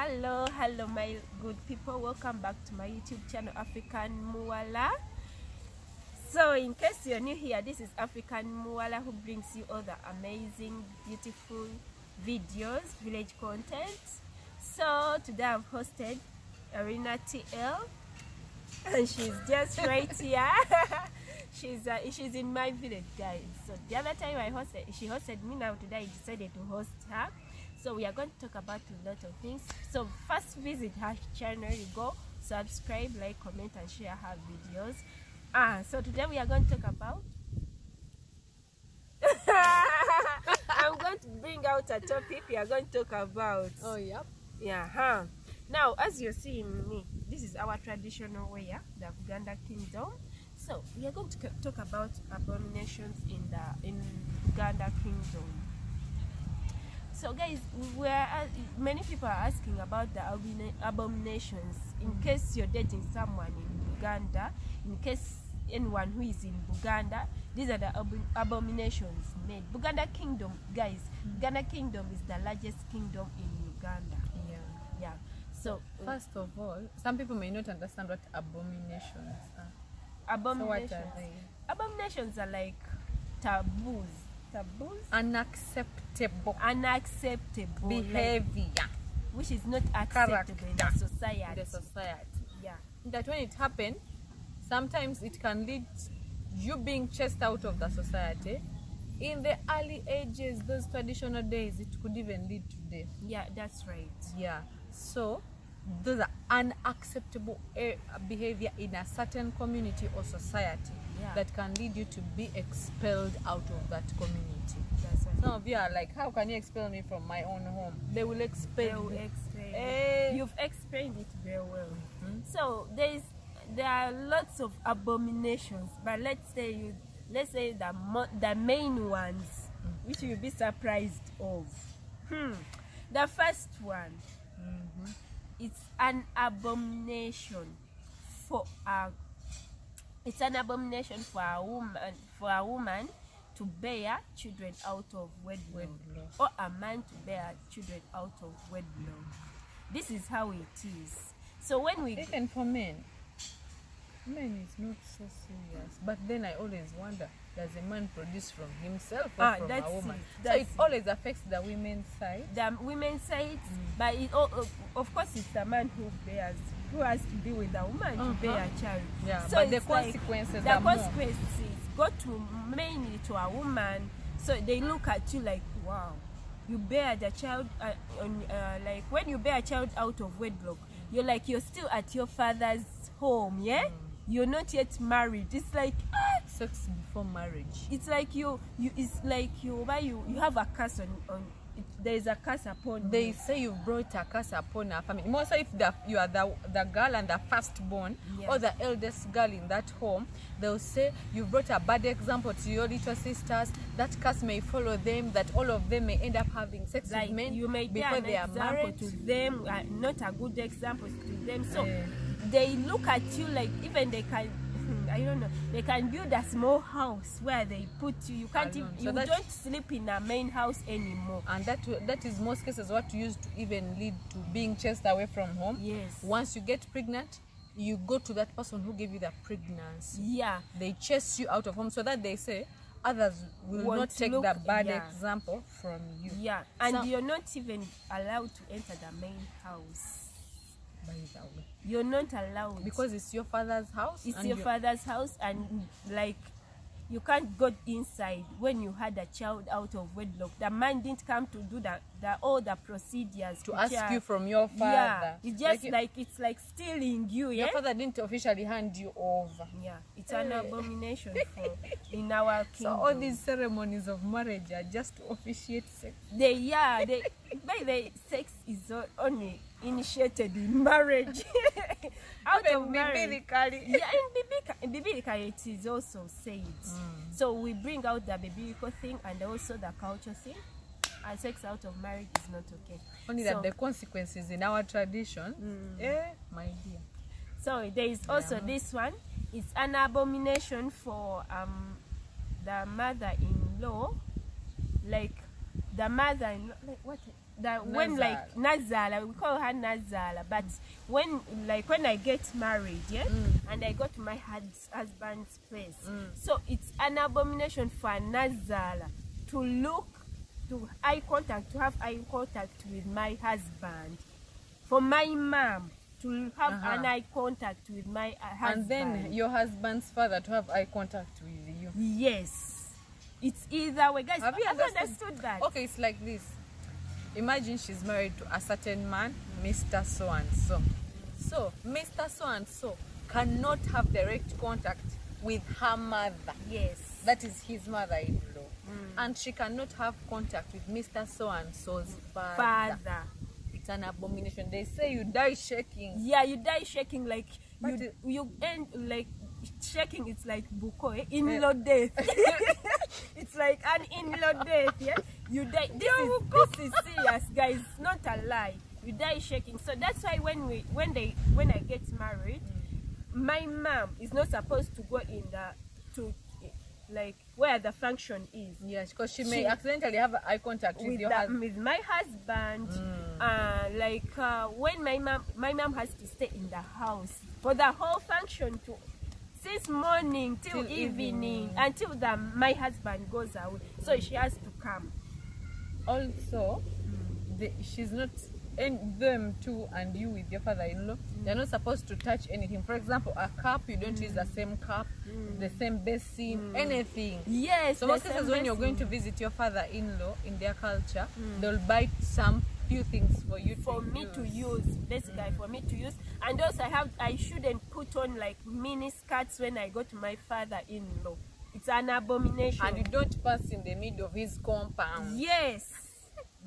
Hello my good people, welcome back to my YouTube channel African Muwala. So in case you're new here, this is African Muwala, who brings you all the amazing, beautiful videos, village content. So today I've hosted Arena TL, and she's just right here. She's in my village, guys. So the other time she hosted me. Now today I decided to host her. So we are going to talk about a lot of things. So first, visit her channel. You go subscribe, like, comment, and share her videos. So today we are going to talk about I'm going to bring out a topic we are going to talk about. Oh, yep. Yeah. Now, as you're seeing me, this is our traditional wear, the Buganda kingdom. So we are going to talk about abominations in Buganda kingdom. So guys, many people are asking about the abominations. In case you're dating someone in Buganda, in case anyone who is in Buganda, these are the abominations made. Buganda kingdom, guys, Buganda kingdom is the largest kingdom in Uganda. Yeah. So first of all, some people may not understand what abominations are. Abominations. So what are they? Abominations are like taboos. Unacceptable like, behavior, which is not acceptable in the society. Yeah. That when it happens, sometimes it can lead you being chased out of the society. In the early ages, those traditional days, it could even lead to death. Yeah, that's right. Yeah. So those are unacceptable behavior in a certain community or society. Yeah. That can lead you to be expelled out of that community. That's right. Some of you are like, how can you expel me from my own home? They will expel you. You've explained it very well. So there are lots of abominations, but let's say the main ones, which you'll be surprised of. The first one, it's an abomination for a woman to bear children out of wedlock, or a man to bear children out of wedlock. This is how it is. So when we even for men is not so serious. But then I always wonder, does a man produce from himself or from a woman? So it always affects the women's side. The women's side, but of course it's the man who has to be with the woman to bear a child. Yeah, so but the consequences go to mainly to a woman. So they look at you like, wow, you bear the child. Like when you bear a child out of wedlock, you're still at your father's home, yeah. You're not yet married. It's like sex before marriage. It's like you have a curse on it. There is a curse upon you. They say you brought a curse upon our family. Most if you are the girl and the firstborn, or the eldest girl in that home, they'll say you brought a bad example to your little sisters. That curse may follow them, that all of them may end up having sex with men you may before they are married. To them, not a good example to them. So they look at you like, even they can, I don't know, they can build a small house where they put you. You can't even, you don't sleep in a main house anymore. And that is most cases what used to even lead to being chased away from home. Yes. Once you get pregnant, you go to that person who gave you the pregnancy. Yeah. They chase you out of home so that they say others will not take the bad example from you. Yeah. And you're not even allowed to enter the main house. By the way, you're not allowed, because it's your father's house. It's your father's house, and like you can't go inside. When you had a child out of wedlock, the man didn't come to do all the procedures to ask you from your father. Yeah, it's just it's like stealing you. Your father didn't officially hand you over. Yeah, it's an abomination in our kingdom. So all these ceremonies of marriage are just to officiate sex. By the sex is only initiated in marriage. Out of marriage. Yeah, in biblically it is also said. So we bring out the biblical thing and also the culture thing. And sex out of marriage is not okay. Only that the consequences in our tradition, my dear. So there is also this one. It's an abomination for the mother-in-law, like the mother-in-law, like what that when like Nazala, we call her Nazala, but when I get married, yeah, and I go to my husband's place, so it's an abomination for Nazala to have eye contact with my husband, for my mom to have an eye contact with my husband, and then your husband's father to have eye contact with you. Yes, it's either way, guys. Have you understood that? Okay, it's like this. Imagine she's married to a certain man, Mr. So and so. So Mr. So and so cannot have direct contact with her mother. Yes, that is his mother-in-law, and she cannot have contact with Mr. So and so's father. It's an abomination. They say you die shaking. Yeah, you die shaking, like you end like shaking. It's like buko, in-law death. It's like an in-law death. Yeah, you die. This is serious, guys. It's not a lie. You die shaking. So that's why when I get married, my mom is not supposed to go like where the function is. Yes, because she may accidentally have eye contact with my husband. When my mom has to stay in the house for the whole function, since morning till evening, until my husband goes away. So she has to come. Also, she's not, and them too, and you with your father-in-law, they're not supposed to touch anything. For example, a cup, you don't use the same cup, the same basin, anything. Yes. So most cases when you're going to visit your father-in-law, in their culture, they'll buy some few things for you for me to use, basically for me to use. And also I shouldn't put on like mini skirts when I go to my father-in-law. It's an abomination. And you don't pass in the middle of his compound. Yes.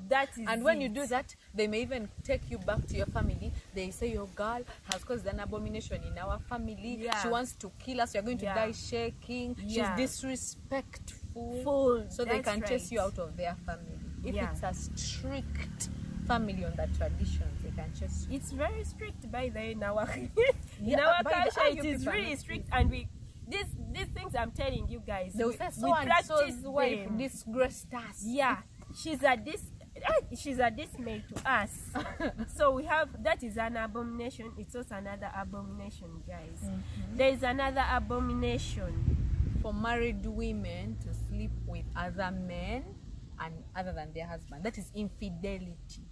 That is and when you do that, they may even take you back to your family. They say your girl has caused an abomination in our family. Yeah. She wants to kill us. You're going to die shaking. Yeah. She's disrespectful. So they can chase you out of their family. If it's a strict family on the traditions, they can chase you. It's very strict by the way in our in our culture. It is really strict, and these things I'm telling you guys, we practice wife disgraced us. Yeah, she's a dismay to us. So we have, that is an abomination. It's also another abomination, guys. There is another abomination for married women to sleep with other men and other than their husband. That is infidelity.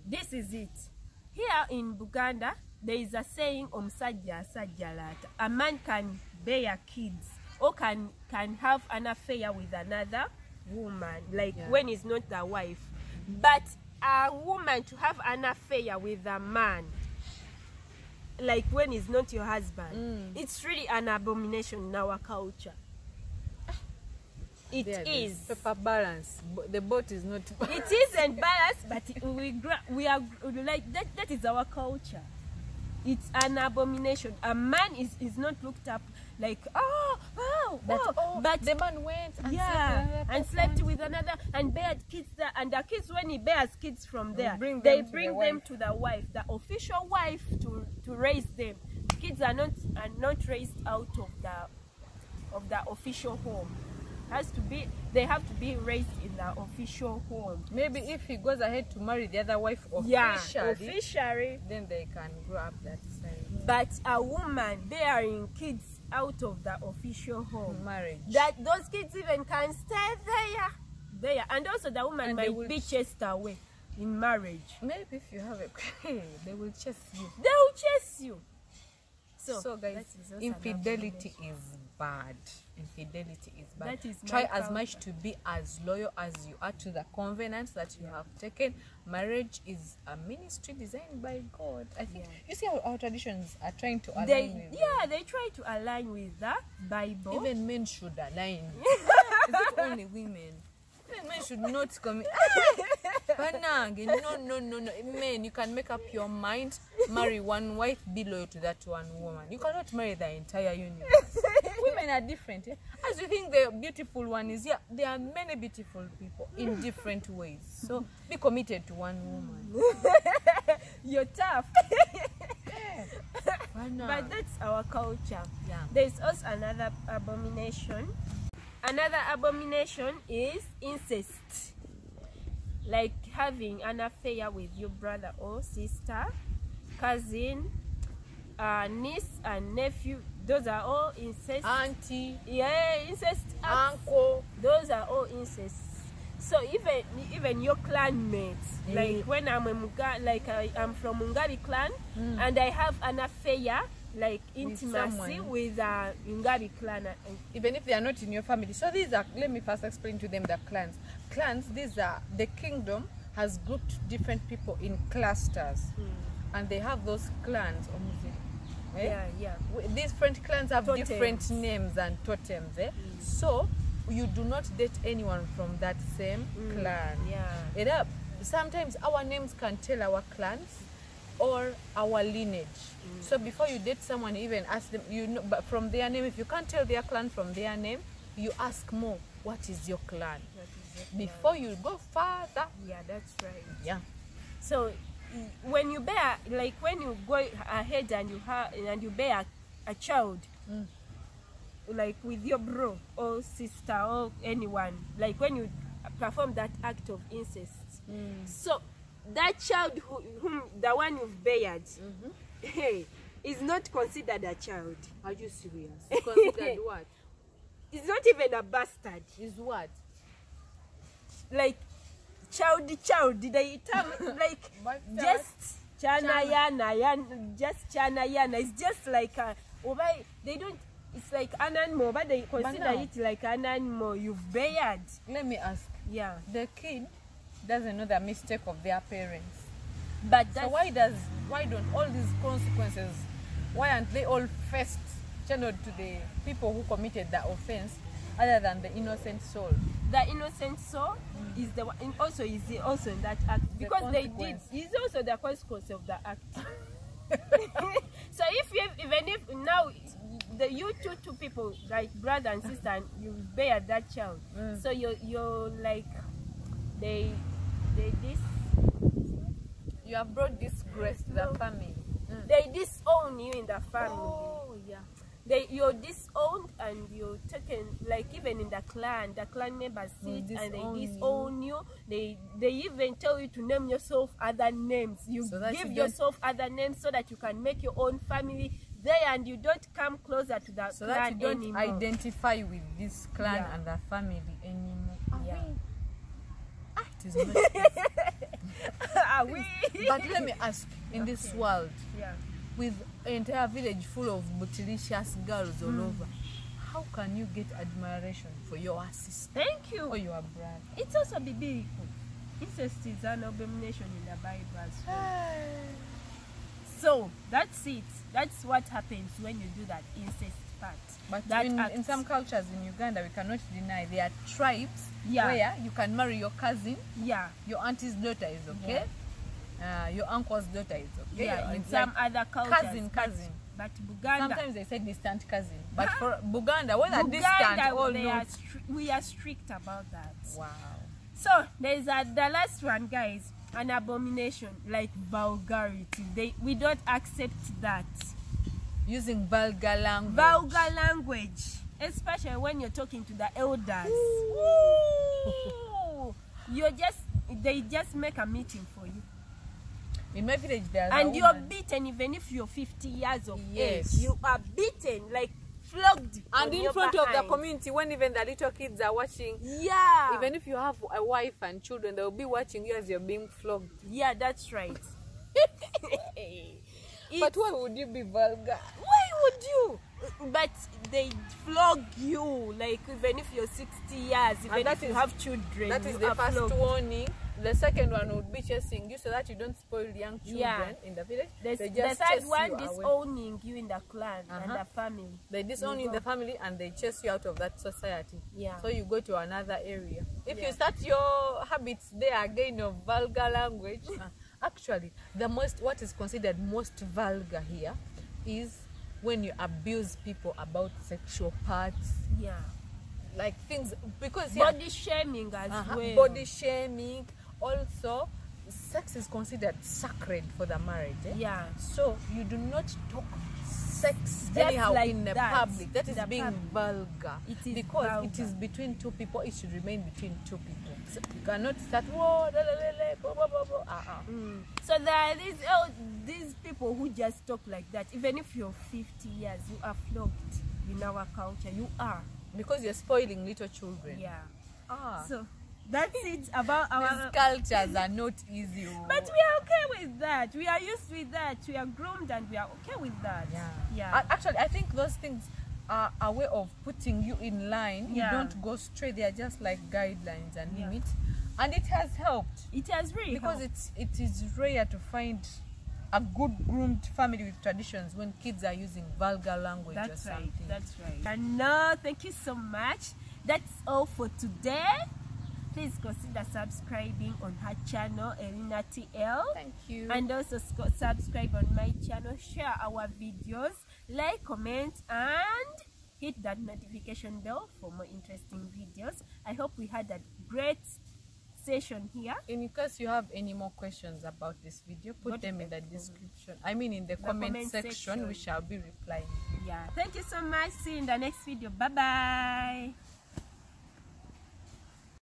This is it. Here in Buganda, there is a saying, omusajja asajjalata. A man can bear kids or can have an affair with another woman, like when he's not the wife. But a woman to have an affair with a man, like when he's not your husband, it's really an abomination in our culture. It is paper balance. The boat is not balanced. It isn't balanced, but we are like that. That is our culture. It's an abomination. A man is not looked up like but the man went and slept with another and bear kids there, and the kids, when he bears kids from there, they bring them to the wife, the official wife, to raise them. Kids are not raised out of the official home. They have to be raised in the official home. Maybe if he goes ahead to marry the other wife officially, then they can grow up that side. But a woman bearing kids out of the official home, marriage, that those kids even can stay there, and also the woman might be chased away in marriage. Maybe if you have they will chase you. They will chase you. So guys, infidelity is bad. Infidelity is bad. Try as much to be as loyal as you are to the covenants that you have taken. Marriage is a ministry designed by God. I think you see our traditions are trying to align they try to align with the Bible. Even men should align. Is it only women? Even men should not commit. No. Men, you can make up your mind, marry one wife, be loyal to that one woman. You cannot marry the entire universe. Women are different. As you think the beautiful one is, there are many beautiful people in different ways. So be committed to one woman. You're tough. But that's our culture. There's also another abomination. Another abomination is incest. Like having an affair with your brother or sister, cousin, niece and nephew. Those are all incest. Auntie. Yeah, incest. Uncle. Those are all incest. So even your clan mates, like when I'm I'm from Mungabi clan, and I have an affair, like intimacy with Mungabi clan, even if they are not in your family. So these are, let me first explain to them the clans. Clans, these are, the kingdom has grouped different people in clusters, and they have those clans. Different clans have different names and totems. So you do not date anyone from that same clan. Sometimes our names can tell our clans or our lineage. So before you date someone, even ask them, you know, but from their name, if you can't tell their clan from their name, you ask more, what is your clan? Before you go further. Yeah, that's right. Yeah. So when you bear, like when you go ahead and you bear a child, like with your bro or sister or anyone, like when you perform that act of incest, so that child whom the one you've bared, hey, is not considered a child. Are you serious? Considered what? It's not even a bastard. Is what? Like child, they like just chana yana, just chana yana. It's just like they don't. It's like an animal, but they consider it like an animal you've bared. Let me ask. Yeah. The kid doesn't know the mistake of their parents. But so why don't all these consequences, why aren't they all first channeled to the people who committed the offense, other than the innocent soul? The innocent soul is the one, also in that act, because they did. Is also the consequence of the act. So even if now you two people, like brother and sister, and you bear that child, so you're like you have brought disgrace to the family. They disown you in the family. Oh yeah. You're disowned, and you're taken, like even in the clan members sit and they disown you. They even tell you to name yourself other names. You give yourself other names so that you can make your own family there, and you don't come closer to that so clan that you don't anymore. Identify with this clan and the family anymore. It is not easy. But let me ask, in this world, with an entire village full of bootylicious girls all over, how can you get admiration for your sister? Thank you. Or your brother? It's also biblical. Incest is an abomination in the Bible. So that's it. That's what happens when you do that incest part. But in some cultures in Uganda, we cannot deny there are tribes where you can marry your cousin. Yeah. Your auntie's daughter is okay. Your uncle's daughter is okay. Yeah, in some other cultures. Cousin. But Buganda. Sometimes they say distant cousin. But for Buganda, whether distant or not, we are strict about that. Wow. So there's the last one, guys. An abomination, like vulgarity. We don't accept that. Using vulgar language. Vulgar language. Especially when you're talking to the elders. They just make a meeting for you. In my village, there's and you're beaten even if you're 50 years of age. You are beaten, like flogged. And in front of the community, when even the little kids are watching. Yeah. Even if you have a wife and children, they'll be watching you as you're being flogged. Yeah, that's right. But why would you be vulgar? Why would you? But they flog you, like even if you're 60 years, even if you have children. That is the first warning. The second one would be chasing you so that you don't spoil young children in the village. The third one, disowning you in the clan and the family. They disown you in the family and they chase you out of that society. Yeah. So you go to another area. If you start your habits there again of vulgar language, actually, what is considered most vulgar here is when you abuse people about sexual parts. Yeah. Like things, because body shaming as well. Body shaming. Also, sex is considered sacred for the marriage. Yeah. So you do not talk sex just anyhow like in the public. That is being vulgar. It is because vulgar. It is between two people. It should remain between two people. So you cannot start So there are these people who just talk like that. Even if you're 50 years, you are flogged in our culture. You are. Because you're spoiling little children. Yeah. Ah. So that's it about our These cultures are not easy. But we are okay with that. We are used with that. We are groomed and we are okay with that. Yeah. Actually, I think those things are a way of putting you in line. Yeah. You don't go straight. They are just like guidelines and limits. And it has helped. It has really because helped. it is rare to find a good groomed family with traditions when kids are using vulgar language or something. That's right. And no, thank you so much. That's all for today. Please consider subscribing on her channel, Elina TL. Thank you. And also subscribe on my channel, share our videos, like, comment, and hit that notification bell for more interesting videos. I hope we had a great session here. In case you have any more questions about this video, put them in the description. I mean in the comment section. We shall be replying. Yeah. Thank you so much. See you in the next video. Bye bye.